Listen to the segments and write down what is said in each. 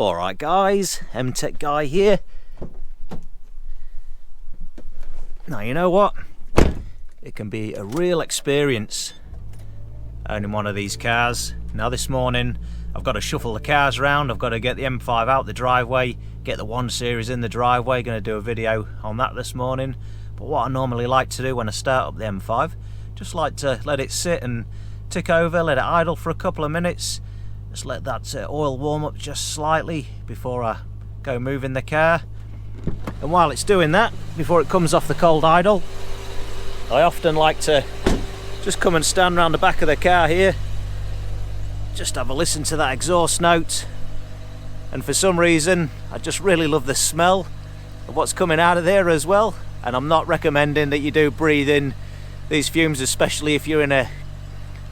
Alright guys, M-Tech Guy here. Now you know what? It can be a real experience owning one of these cars. Now this morning I've got to shuffle the cars around. I've got to get the M5 out the driveway, get the 1 Series in the driveway. Going to do a video on that this morning. But what I normally like to do when I start up the M5, just like to let it sit and tick over, let it idle for a couple of minutes. Just let that oil warm up just slightly before I go moving the car. And while it's doing that, before it comes off the cold idle, I often like to just come and stand around the back of the car here, just have a listen to that exhaust note. And for some reason I just really love the smell of what's coming out of there as well. And I'm not recommending that you do breathe in these fumes, especially if you're in a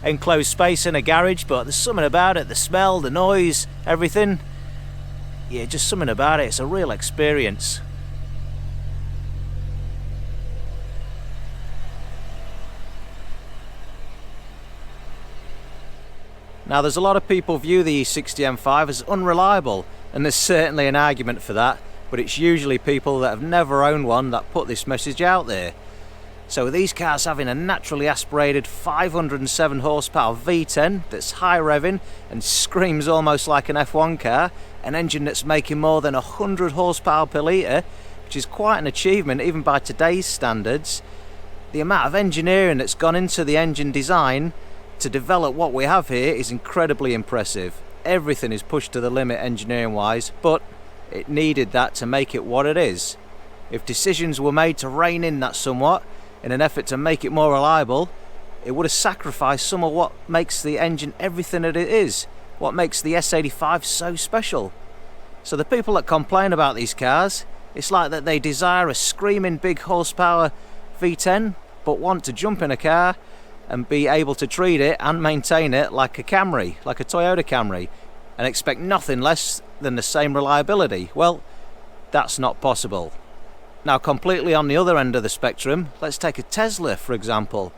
enclosed space in a garage, but there's something about it, the smell, the noise, everything. Yeah, just something about it. It's a real experience. Now there's a lot of people view the E60 M5 as unreliable, and there's certainly an argument for that, but it's usually people that have never owned one that put this message out there. So with these cars having a naturally aspirated 507 horsepower V10 that's high revving and screams almost like an F1 car, an engine that's making more than 100 horsepower per litre, which is quite an achievement even by today's standards, the amount of engineering that's gone into the engine design to develop what we have here is incredibly impressive. Everything is pushed to the limit engineering wise, but it needed that to make it what it is. If decisions were made to rein in that somewhat in an effort to make it more reliable, it would have sacrificed some of what makes the engine everything that it is, what makes the S85 so special. So the people that complain about these cars, it's like that they desire a screaming big horsepower V10 but want to jump in a car and be able to treat it and maintain it like a Camry, like a Toyota Camry, and expect nothing less than the same reliability. Well, that's not possible. Now completely on the other end of the spectrum, let's take a Tesla for example.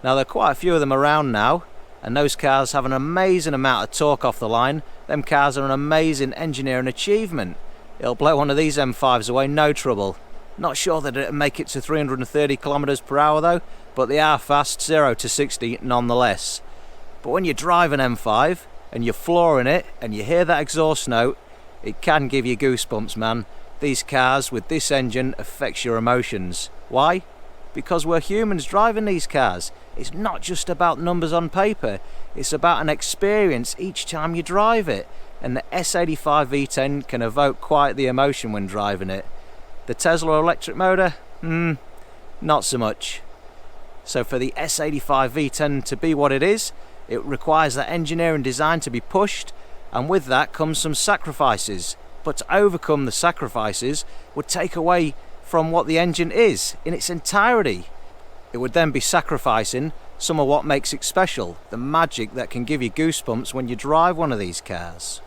Now there are quite a few of them around now, and those cars have an amazing amount of torque off the line. Them cars are an amazing engineering achievement. It'll blow one of these M5s away no trouble. Not sure that it'll make it to 330 kilometers per hour though, but they are fast, 0 to 60 nonetheless. But when you drive an M5 and you're flooring it and you hear that exhaust note, it can give you goosebumps, man. These cars with this engine affects your emotions. Why? Because we're humans driving these cars. It's not just about numbers on paper, it's about an experience each time you drive it. And the S85 V10 can evoke quite the emotion when driving it. The Tesla electric motor? Not so much. So for the S85 V10 to be what it is, it requires that engineering design to be pushed, and with that comes some sacrifices. But to overcome the sacrifices would take away from what the engine is in its entirety. It would then be sacrificing some of what makes it special, the magic that can give you goosebumps when you drive one of these cars.